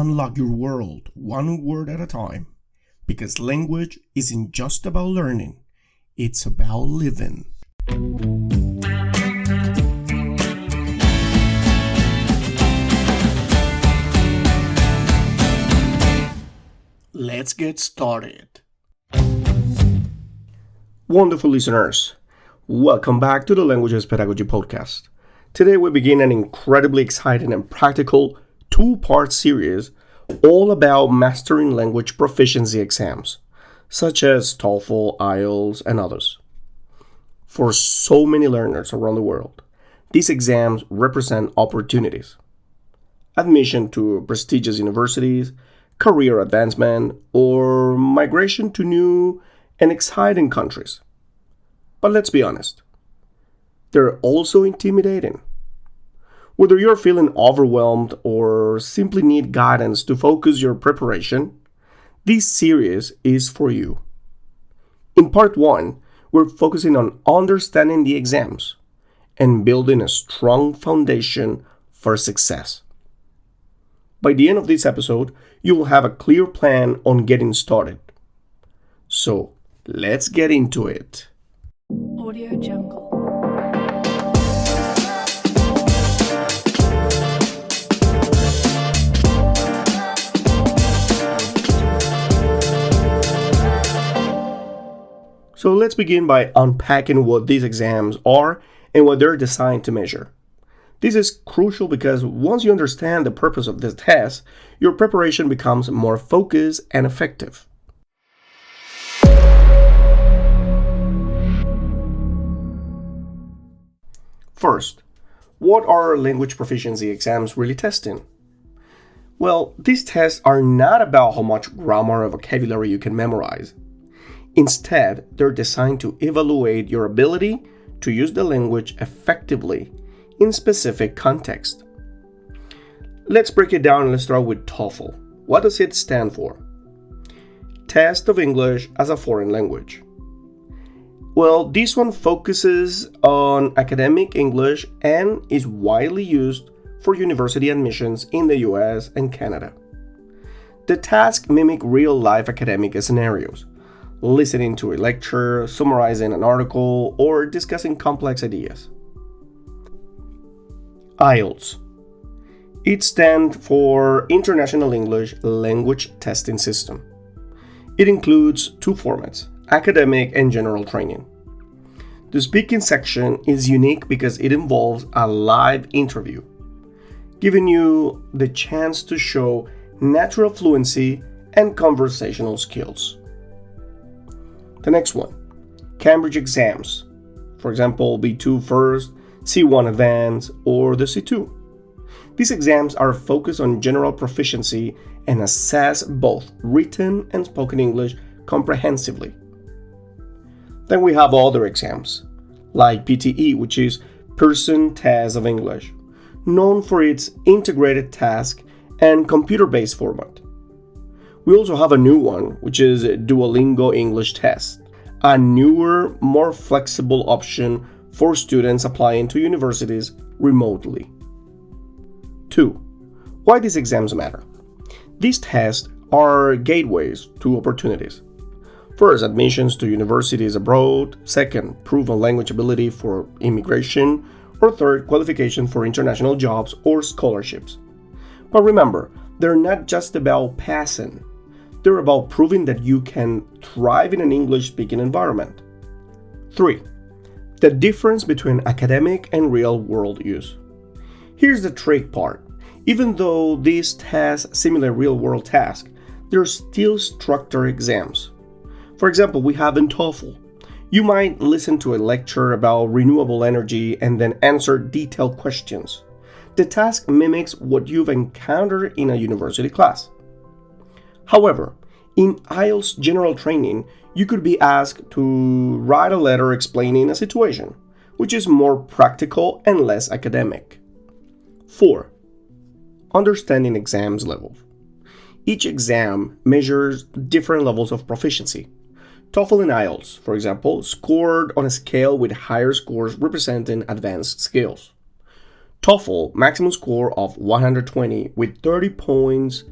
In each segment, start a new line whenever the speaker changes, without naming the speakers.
unlock your world one word at a time, because language isn't just about learning, it's about living. Let's get started. Wonderful listeners, welcome back to the Languages Pedagogy Podcast. Today we begin an incredibly exciting and practical two-part series all about mastering language proficiency exams, such as TOEFL, IELTS, and others. For so many learners around the world, these exams represent opportunities. Admission to prestigious universities, career advancement, or migration to new and exciting countries. But let's be honest, they're also intimidating. Whether you're feeling overwhelmed or simply need guidance to focus your preparation, this series is for you. In part 1, we're focusing on understanding the exams and building a strong foundation for success. By the end of this episode, you will have a clear plan on getting started. So, let's get into it.
Audio Jungle.
So let's begin by unpacking what these exams are and what they're designed to measure. This is crucial because once you understand the purpose of this test, your preparation becomes more focused and effective. First, what are language proficiency exams really testing? Well, these tests are not about how much grammar or vocabulary you can memorize. Instead, they're designed to evaluate your ability to use the language effectively in specific context. Let's break it down and let's start with TOEFL. What does it stand for? Test of English as a Foreign Language. Well, this one focuses on academic English and is widely used for university admissions in the US and Canada. The task mimic real-life academic scenarios, listening to a lecture, summarizing an article, or discussing complex ideas. IELTS. It stands for International English Language Testing System. It includes two formats, academic and general training. The speaking section is unique because it involves a live interview, giving you the chance to show natural fluency and conversational skills. The next one, Cambridge exams. For example, B2 first, C1 advanced, or the C2. These exams are focused on general proficiency and assess both written and spoken English comprehensively. Then we have other exams, like PTE, which is Pearson Test of English, known for its integrated task and computer-based format. We also have a new one, which is Duolingo English Test, a newer, more flexible option for students applying to universities remotely. 2. Why these exams matter? These tests are gateways to opportunities. First, admissions to universities abroad. Second, proof of language ability for immigration. Or third, qualification for international jobs or scholarships. But remember, they're not just about passing. They're about proving that you can thrive in an English-speaking environment. 3. The difference between academic and real-world use. Here's the trick part. Even though these tests simulate real-world tasks, they're still structured exams. For example, we have in TOEFL. You might listen to a lecture about renewable energy and then answer detailed questions. The task mimics what you've encountered in a university class. However, in IELTS general training, you could be asked to write a letter explaining a situation, which is more practical and less academic. 4. Understanding exams levels. Each exam measures different levels of proficiency. TOEFL and IELTS, for example, scored on a scale with higher scores representing advanced skills. TOEFL maximum score of 120 with 30 points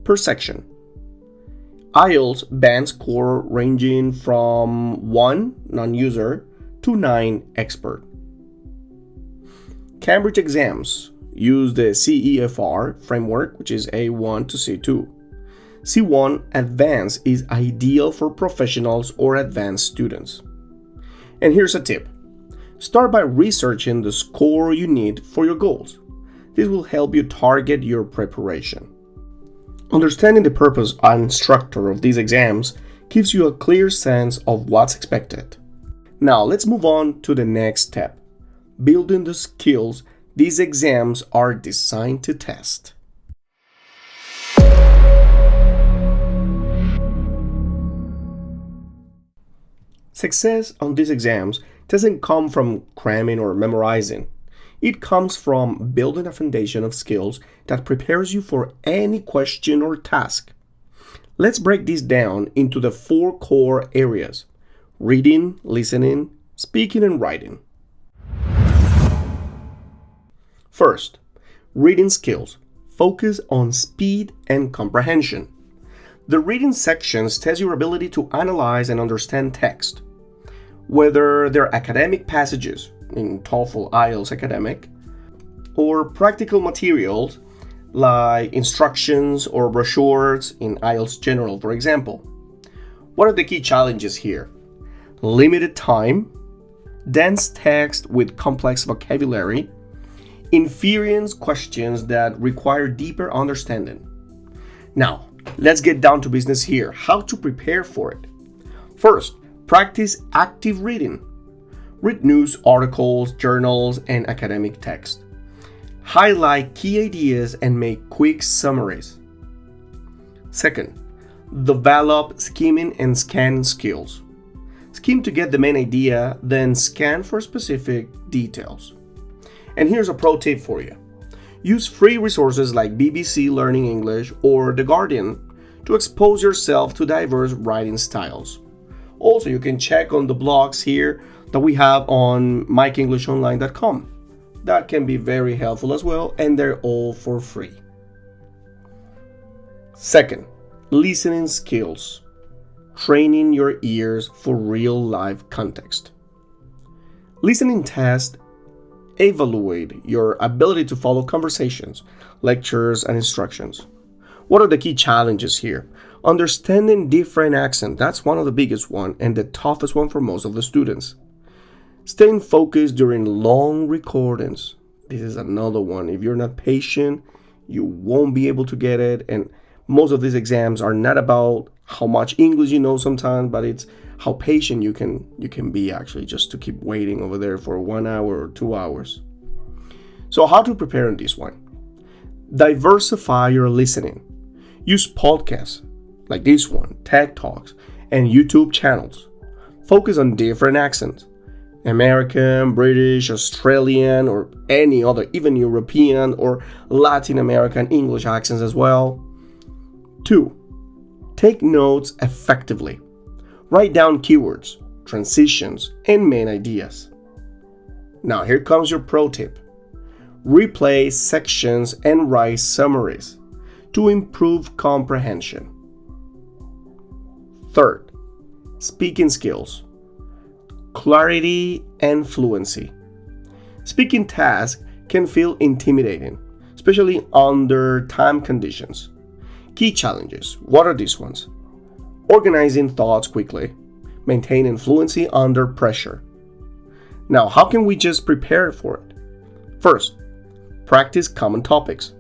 per section. IELTS band score ranging from 1 non-user to 9 expert. Cambridge exams use the CEFR framework, which is A1 to C2. C1 Advanced is ideal for professionals or advanced students. And here's a tip. Start by researching the score you need for your goals. This will help you target your preparation. Understanding the purpose and structure of these exams gives you a clear sense of what's expected. Now let's move on to the next step, building the skills these exams are designed to test. Success on these exams doesn't come from cramming or memorizing. It comes from building a foundation of skills that prepares you for any question or task. Let's break this down into the 4 core areas: reading, listening, speaking, and writing. First, reading skills. Focus on speed and comprehension. The reading sections test your ability to analyze and understand text, whether they're academic passages in TOEFL, IELTS academic, or practical materials like instructions or brochures in IELTS general, for example. What are the key challenges here? Limited time, dense text with complex vocabulary, inference questions that require deeper understanding. Now, let's get down to business here. How to prepare for it? First, practice active reading. Read news articles, journals, and academic text. Highlight key ideas and make quick summaries. Second, develop skimming and scan skills. Skim to get the main idea, then scan for specific details. And here's a pro tip for you. Use free resources like BBC Learning English or The Guardian to expose yourself to diverse writing styles. Also, you can check on the blogs here that we have on MikeEnglishOnline.com. That can be very helpful as well, and they're all for free. Second, listening skills. Training your ears for real-life context. Listening tests evaluate your ability to follow conversations, lectures, and instructions. What are the key challenges here? Understanding different accents, that's one of the biggest one and the toughest one for most of the students. Staying focused during long recordings, this is another one. If you're not patient, you won't be able to get it. And most of these exams are not about how much English you know sometimes, but it's how patient you can be actually, just to keep waiting over there for 1 hour or 2 hours. So how to prepare on this one? Diversify your listening. Use podcasts like this one, TED Talks, and YouTube channels. Focus on different accents. American, British, Australian, or any other, even European or Latin American English accents as well. 2. Take notes effectively. Write down keywords, transitions, and main ideas. Now here comes your pro tip. Replay sections and write summaries to improve comprehension. Third, speaking skills. Clarity and fluency. Speaking tasks can feel intimidating, especially under time conditions. Key challenges. What are these ones? Organizing thoughts quickly, maintaining fluency under pressure. Now, how can we just prepare for it? First, practice common topics.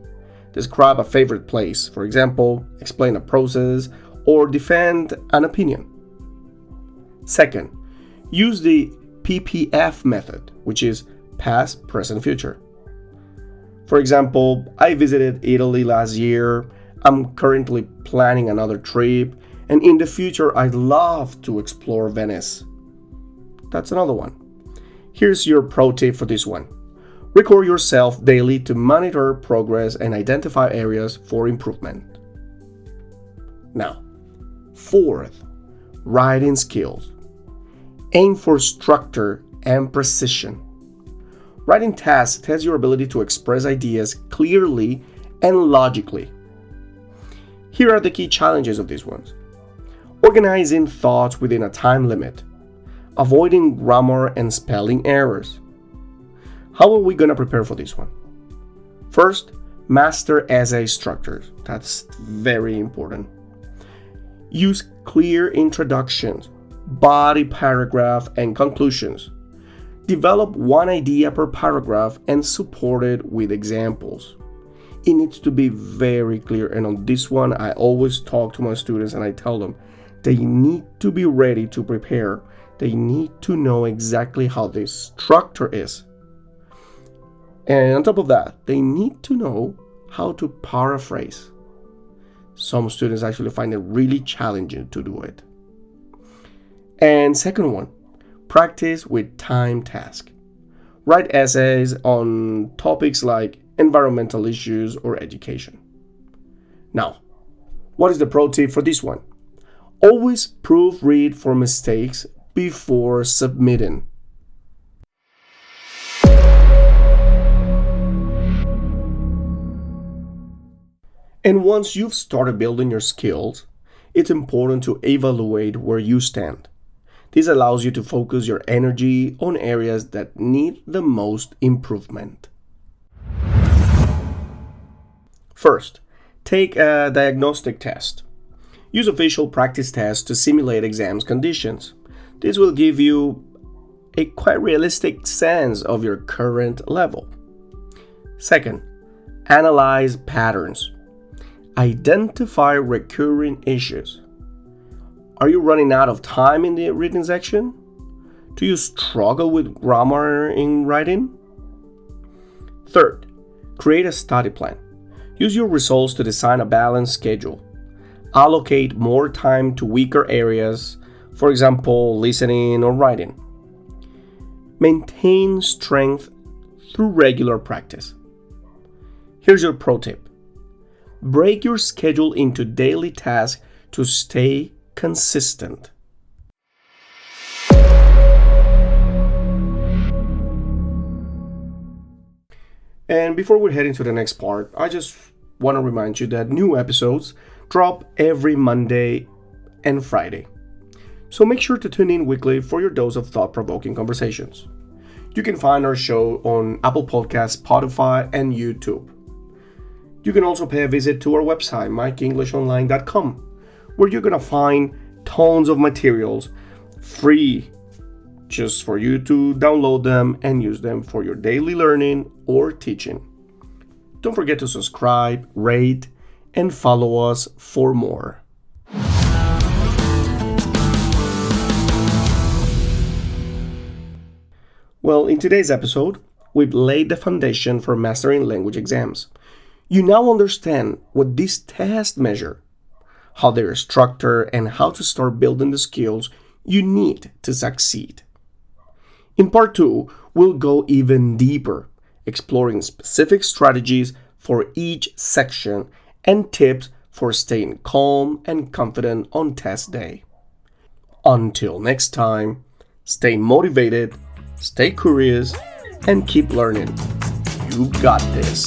Describe a favorite place, for example, explain a process, or defend an opinion. Second, use the PPF method, which is past, present, future. For example, I visited Italy last year. I'm currently planning another trip, and in the future, I'd love to explore Venice. That's another one. Here's your pro tip for this one. Record yourself daily to monitor progress and identify areas for improvement. Now, fourth, writing skills. Aim for structure and precision. Writing tasks test your ability to express ideas clearly and logically. Here are the key challenges of these ones. Organizing thoughts within a time limit. Avoiding grammar and spelling errors. How are we going to prepare for this one? First, master essay structures. That's very important. Use clear introductions, body paragraph, and conclusions. Develop one idea per paragraph and support it with examples. It needs to be very clear, and on this one, I always talk to my students and I tell them they need to be ready to prepare. They need to know exactly how this structure is. And on top of that, they need to know how to paraphrase. Some students actually find it really challenging to do it. And second one, practice with time task. Write essays on topics like environmental issues or education. Now, what is the pro tip for this one? Always proofread for mistakes before submitting. And once you've started building your skills, it's important to evaluate where you stand. This allows you to focus your energy on areas that need the most improvement. First, take a diagnostic test. Use official practice tests to simulate exams conditions. This will give you a quite realistic sense of your current level. Second, analyze patterns. Identify recurring issues. Are you running out of time in the reading section? Do you struggle with grammar in writing? Third, create a study plan. Use your results to design a balanced schedule. Allocate more time to weaker areas, for example, listening or writing. Maintain strength through regular practice. Here's your pro tip. Break your schedule into daily tasks to stay consistent. And before we head into the next part, I just want to remind you that new episodes drop every Monday and Friday. So make sure to tune in weekly for your dose of thought-provoking conversations. You can find our show on Apple Podcasts, Spotify, and YouTube. You can also pay a visit to our website, MikeEnglishOnline.com, where you're going to find tons of materials free just for you to download them and use them for your daily learning or teaching. Don't forget to subscribe, rate, and follow us for more. Well, in today's episode, we've laid the foundation for mastering language exams. You now understand what these tests measure, how they're structured, and how to start building the skills you need to succeed. In part 2, we'll go even deeper, exploring specific strategies for each section and tips for staying calm and confident on test day. Until next time, stay motivated, stay curious, and keep learning. You got this.